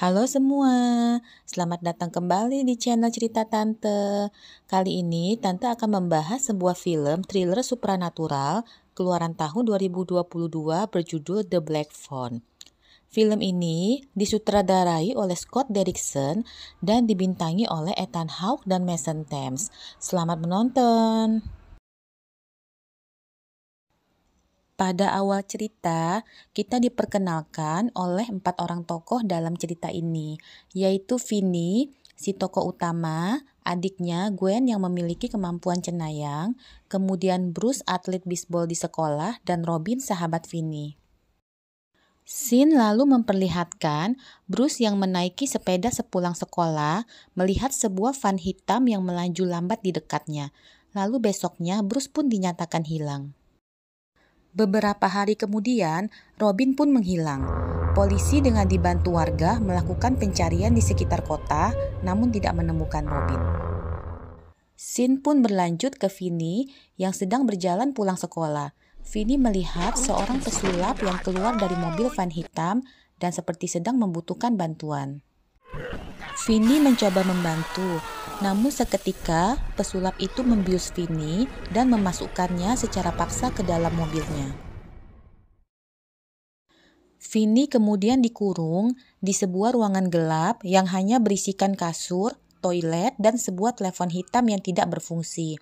Halo semua, selamat datang kembali di channel Cerita Tante. Kali ini Tante akan membahas sebuah film thriller supranatural keluaran tahun 2022 berjudul The Black Phone. Film ini disutradarai oleh Scott Derrickson dan dibintangi oleh Ethan Hawke dan Mason Thames. Selamat menonton! Pada awal cerita, kita diperkenalkan oleh 4 orang tokoh dalam cerita ini, yaitu Vinny, si tokoh utama, adiknya Gwen yang memiliki kemampuan cenayang, kemudian Bruce atlet bisbol di sekolah, dan Robin sahabat Vinny. Scene lalu memperlihatkan Bruce yang menaiki sepeda sepulang sekolah melihat sebuah van hitam yang melaju lambat di dekatnya. Lalu besoknya Bruce pun dinyatakan hilang. Beberapa hari kemudian, Robin pun menghilang. Polisi dengan dibantu warga melakukan pencarian di sekitar kota, namun tidak menemukan Robin. Scene pun berlanjut ke Vinny yang sedang berjalan pulang sekolah. Vinny melihat seorang pesulap yang keluar dari mobil van hitam dan seperti sedang membutuhkan bantuan. Vinny mencoba membantu, namun seketika pesulap itu membius Vinny dan memasukkannya secara paksa ke dalam mobilnya. Vinny kemudian dikurung di sebuah ruangan gelap yang hanya berisikan kasur, toilet, dan sebuah telepon hitam yang tidak berfungsi.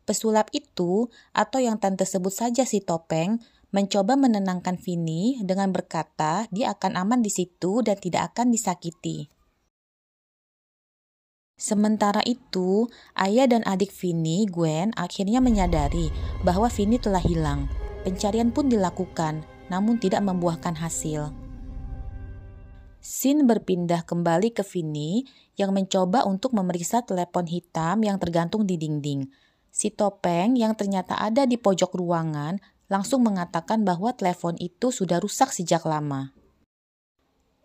Pesulap itu, atau yang Tante sebut saja si Topeng, mencoba menenangkan Vinny dengan berkata dia akan aman di situ dan tidak akan disakiti. Sementara itu, ayah dan adik Vinny, Gwen, akhirnya menyadari bahwa Vinny telah hilang. Pencarian pun dilakukan, namun tidak membuahkan hasil. Scene berpindah kembali ke Vinny yang mencoba untuk memeriksa telepon hitam yang tergantung di dinding. Si Topeng yang ternyata ada di pojok ruangan langsung mengatakan bahwa telepon itu sudah rusak sejak lama.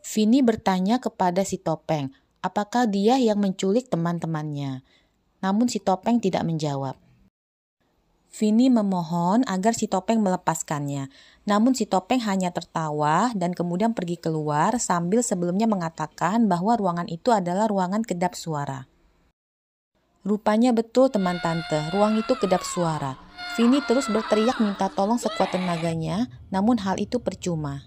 Vinny bertanya kepada si Topeng, apakah dia yang menculik teman-temannya? Namun si Topeng tidak menjawab. Vinny memohon agar si Topeng melepaskannya. Namun si Topeng hanya tertawa dan kemudian pergi keluar sambil sebelumnya mengatakan bahwa ruangan itu adalah ruangan kedap suara. Rupanya betul teman tante, ruang itu kedap suara. Vinny terus berteriak minta tolong sekuat tenaganya, namun hal itu percuma.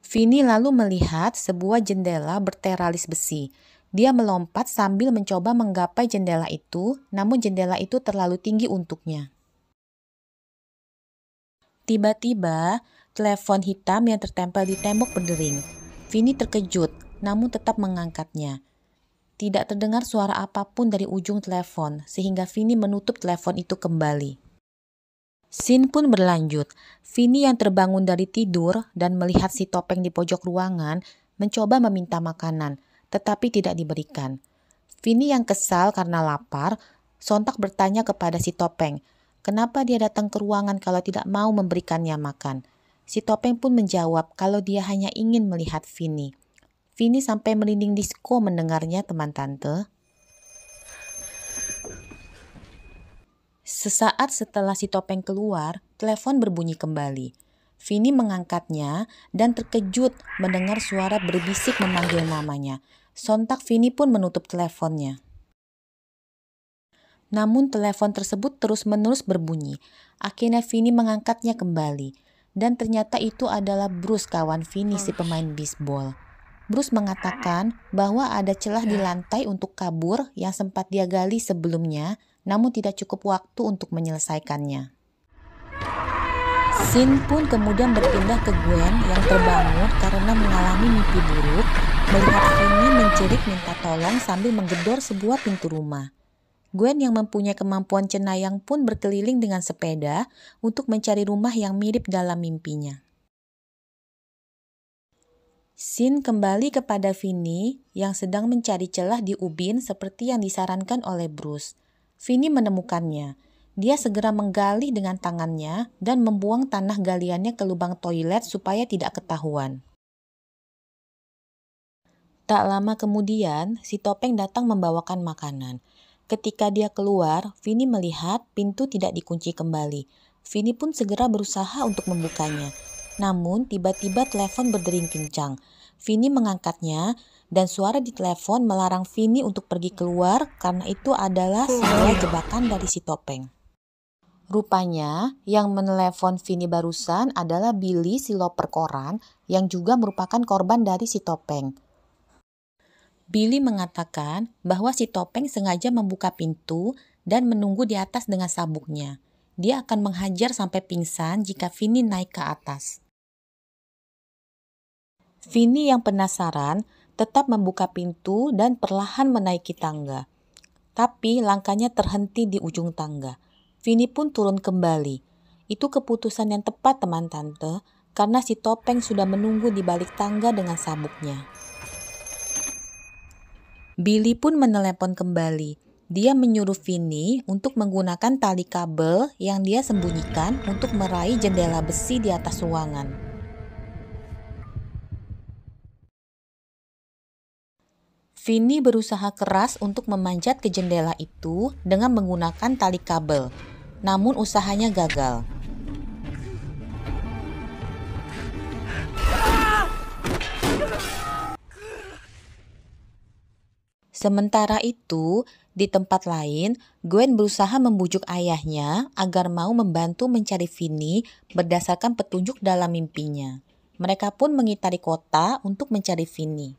Vinny lalu melihat sebuah jendela berteralis besi. Dia melompat sambil mencoba menggapai jendela itu, namun jendela itu terlalu tinggi untuknya. Tiba-tiba, telepon hitam yang tertempel di tembok berdering. Vinny terkejut, namun tetap mengangkatnya. Tidak terdengar suara apapun dari ujung telepon, sehingga Vinny menutup telepon itu kembali. Scene pun berlanjut. Vinny yang terbangun dari tidur dan melihat si Topeng di pojok ruangan mencoba meminta makanan, tetapi tidak diberikan. Vinny yang kesal karena lapar, sontak bertanya kepada si Topeng, kenapa dia datang ke ruangan kalau tidak mau memberikannya makan. Si Topeng pun menjawab kalau dia hanya ingin melihat Vinny. Vinny sampai merinding disko mendengarnya teman tante. Sesaat setelah si Topeng keluar, telepon berbunyi kembali. Vinny mengangkatnya dan terkejut mendengar suara berbisik memanggil namanya. Sontak Vinny pun menutup teleponnya. Namun telepon tersebut terus-menerus berbunyi. Akhirnya Vinny mengangkatnya kembali. Dan ternyata itu adalah Bruce, kawan Vinny si pemain bisbol. Bruce mengatakan bahwa ada celah di lantai untuk kabur yang sempat dia gali sebelumnya, namun tidak cukup waktu untuk menyelesaikannya. Scene pun kemudian berpindah ke Gwen yang terbangun karena mengalami mimpi buruk, melihat Vinny menjerit minta tolong sambil menggedor sebuah pintu rumah. Gwen yang mempunyai kemampuan cenayang pun berkeliling dengan sepeda untuk mencari rumah yang mirip dalam mimpinya. Scene kembali kepada Vinny yang sedang mencari celah di ubin seperti yang disarankan oleh Bruce. Vinny menemukannya. Dia segera menggali dengan tangannya dan membuang tanah galiannya ke lubang toilet supaya tidak ketahuan. Tak lama kemudian, si Topeng datang membawakan makanan. Ketika dia keluar, Vinny melihat pintu tidak dikunci kembali. Vinny pun segera berusaha untuk membukanya. Namun tiba-tiba telepon berdering kencang. Vini mengangkatnya dan suara di telepon melarang Vini untuk pergi keluar karena itu adalah sebuah jebakan dari si topeng. Rupanya yang menelepon Vini barusan adalah Billy si loper koran yang juga merupakan korban dari si topeng. Billy mengatakan bahwa si topeng sengaja membuka pintu dan menunggu di atas dengan sabuknya. Dia akan menghajar sampai pingsan jika Vini naik ke atas. Vini yang penasaran tetap membuka pintu dan perlahan menaiki tangga. Tapi langkahnya terhenti di ujung tangga. Vini pun turun kembali. Itu keputusan yang tepat teman tante, karena si topeng sudah menunggu di balik tangga dengan sabuknya. Billy pun menelepon kembali. Dia menyuruh Vini untuk menggunakan tali kabel yang dia sembunyikan untuk meraih jendela besi di atas ruangan. Vini berusaha keras untuk memanjat ke jendela itu dengan menggunakan tali kabel, namun usahanya gagal. Sementara itu, di tempat lain, Gwen berusaha membujuk ayahnya agar mau membantu mencari Vini berdasarkan petunjuk dalam mimpinya. Mereka pun mengitari kota untuk mencari Vini.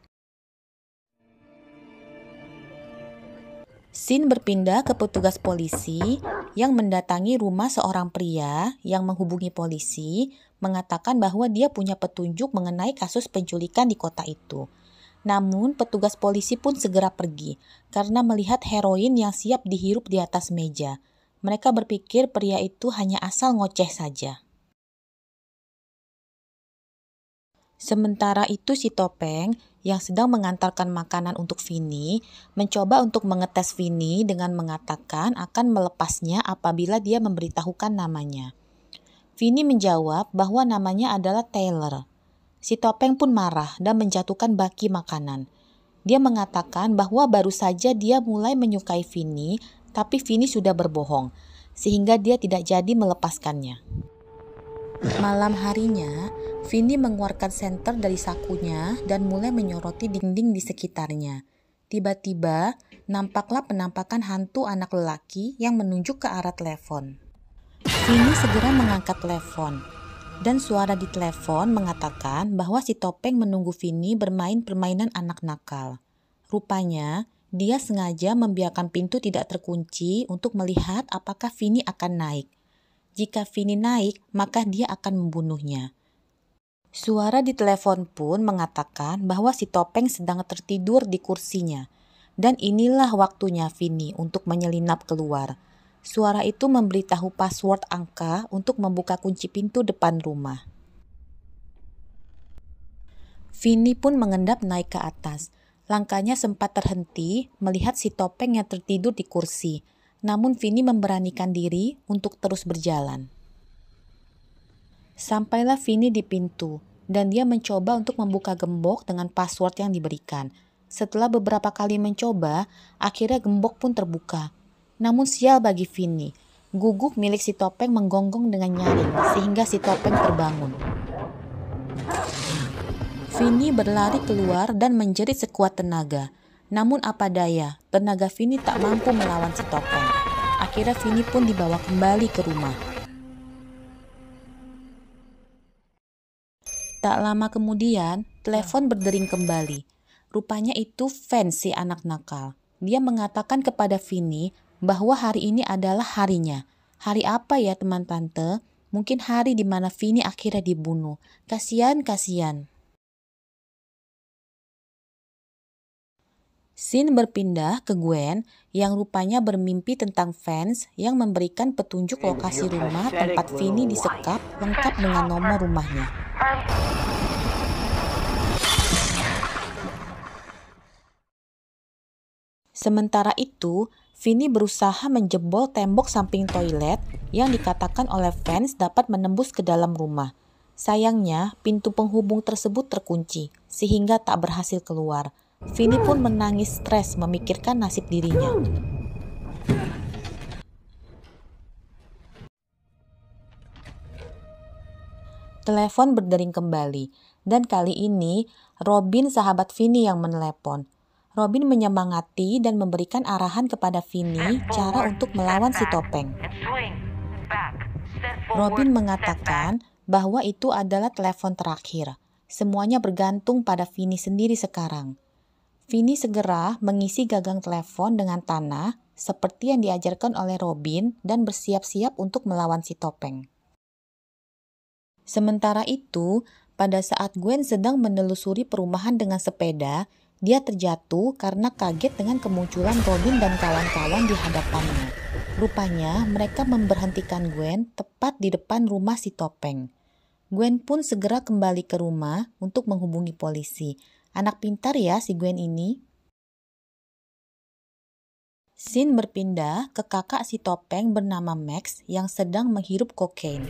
Scene berpindah ke petugas polisi yang mendatangi rumah seorang pria yang menghubungi polisi mengatakan bahwa dia punya petunjuk mengenai kasus penculikan di kota itu. Namun petugas polisi pun segera pergi karena melihat heroin yang siap dihirup di atas meja. Mereka berpikir pria itu hanya asal ngoceh saja. Sementara itu si topeng yang sedang mengantarkan makanan untuk Vini mencoba untuk mengetes Vini dengan mengatakan akan melepasnya apabila dia memberitahukan namanya. Vini menjawab bahwa namanya adalah Taylor. Si topeng pun marah dan menjatuhkan baki makanan. Dia mengatakan bahwa baru saja dia mulai menyukai Vini, tapi Vini sudah berbohong, sehingga dia tidak jadi melepaskannya. Malam harinya, Vini mengeluarkan senter dari sakunya dan mulai menyoroti dinding di sekitarnya. Tiba-tiba, nampaklah penampakan hantu anak lelaki yang menunjuk ke arah telepon. Vini segera mengangkat telepon, dan suara di telepon mengatakan bahwa si topeng menunggu Vini bermain permainan anak nakal. Rupanya, dia sengaja membiarkan pintu tidak terkunci untuk melihat apakah Vini akan naik. Jika Vini naik, maka dia akan membunuhnya. Suara di telepon pun mengatakan bahwa si topeng sedang tertidur di kursinya. Dan inilah waktunya Vini untuk menyelinap keluar. Suara itu memberitahu password angka untuk membuka kunci pintu depan rumah. Vini pun mengendap naik ke atas. Langkahnya sempat terhenti melihat si topeng yang tertidur di kursi. Namun Vini memberanikan diri untuk terus berjalan. Sampailah Vini di pintu, dan dia mencoba untuk membuka gembok dengan password yang diberikan. Setelah beberapa kali mencoba, akhirnya gembok pun terbuka. Namun sial bagi Vini, guguk milik si topeng menggonggong dengan nyaring, sehingga si topeng terbangun. Vini berlari keluar dan menjerit sekuat tenaga. Namun apa daya, tenaga Vini tak mampu melawan si topeng. Akhirnya Vini pun dibawa kembali ke rumah. Tak lama kemudian, telepon berdering kembali. Rupanya itu fans si anak nakal. Dia mengatakan kepada Vini bahwa hari ini adalah harinya. Hari apa ya teman tante? Mungkin hari di mana Vini akhirnya dibunuh. Kasian. Scene berpindah ke Gwen yang rupanya bermimpi tentang fans yang memberikan petunjuk lokasi rumah tempat Vini disekap lengkap dengan nomor rumahnya. Sementara itu, Vini berusaha menjebol tembok samping toilet yang dikatakan oleh fans dapat menembus ke dalam rumah. Sayangnya, pintu penghubung tersebut terkunci, sehingga tak berhasil keluar. Vini pun menangis stres memikirkan nasib dirinya. Telepon berdering kembali, dan kali ini Robin sahabat Vinny yang menelepon. Robin menyemangati dan memberikan arahan kepada Vinny cara untuk melawan si topeng. Robin mengatakan bahwa itu adalah telepon terakhir. Semuanya bergantung pada Vinny sendiri sekarang. Vinny segera mengisi gagang telepon dengan tanah seperti yang diajarkan oleh Robin dan bersiap-siap untuk melawan si topeng. Sementara itu, pada saat Gwen sedang menelusuri perumahan dengan sepeda, dia terjatuh karena kaget dengan kemunculan Robin dan kawan-kawan di hadapannya. Rupanya mereka memberhentikan Gwen tepat di depan rumah si topeng. Gwen pun segera kembali ke rumah untuk menghubungi polisi. Anak pintar ya si Gwen ini. Scene berpindah ke kakak si topeng bernama Max yang sedang menghirup kokain.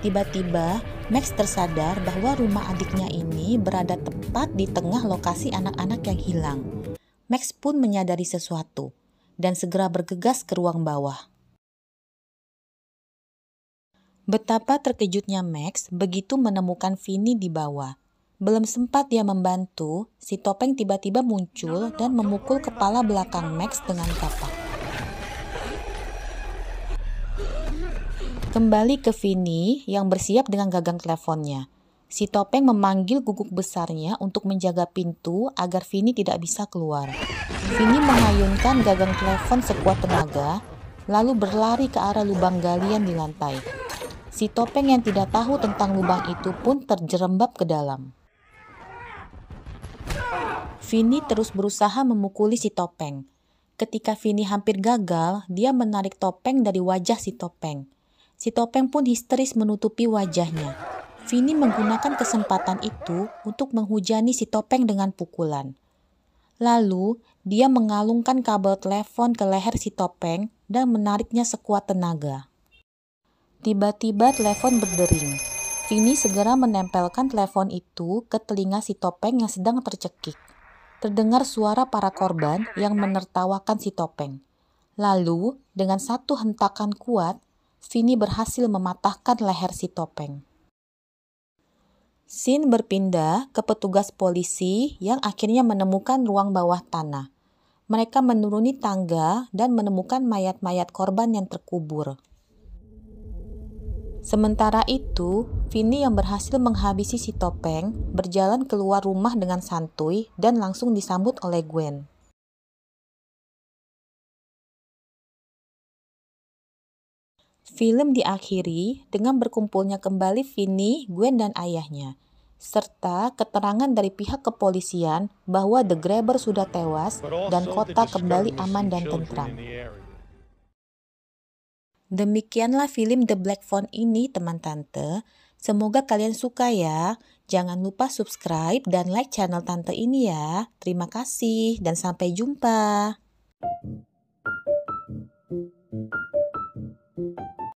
Tiba-tiba, Max tersadar bahwa rumah adiknya ini berada tepat di tengah lokasi anak-anak yang hilang. Max pun menyadari sesuatu dan segera bergegas ke ruang bawah. Betapa terkejutnya Max begitu menemukan Vinny di bawah. Belum sempat dia membantu, si topeng tiba-tiba muncul dan memukul kepala belakang Max dengan kapak. Kembali ke Vinny yang bersiap dengan gagang teleponnya. Si topeng memanggil guguk besarnya untuk menjaga pintu agar Vinny tidak bisa keluar. Vinny mengayunkan gagang telepon sekuat tenaga, lalu berlari ke arah lubang galian di lantai. Si topeng yang tidak tahu tentang lubang itu pun terjerembab ke dalam. Vinny terus berusaha memukuli si topeng. Ketika Vinny hampir gagal, dia menarik topeng dari wajah si topeng. Si topeng pun histeris menutupi wajahnya. Vinny menggunakan kesempatan itu untuk menghujani si topeng dengan pukulan. Lalu, dia mengalungkan kabel telepon ke leher si topeng dan menariknya sekuat tenaga. Tiba-tiba telepon berdering. Vinny segera menempelkan telepon itu ke telinga si topeng yang sedang tercekik. Terdengar suara para korban yang menertawakan si topeng. Lalu, dengan satu hentakan kuat, Vinny berhasil mematahkan leher si topeng. Scene berpindah ke petugas polisi yang akhirnya menemukan ruang bawah tanah. Mereka menuruni tangga dan menemukan mayat-mayat korban yang terkubur. Sementara itu, Vinny yang berhasil menghabisi si topeng berjalan keluar rumah dengan santuy dan langsung disambut oleh Gwen. Film diakhiri dengan berkumpulnya kembali Vinny, Gwen, dan ayahnya, serta keterangan dari pihak kepolisian bahwa The Grabber sudah tewas dan kota kembali aman dan tentram. Demikianlah film The Black Phone ini, teman tante. Semoga kalian suka ya. Jangan lupa subscribe dan like channel tante ini ya. Terima kasih dan sampai jumpa.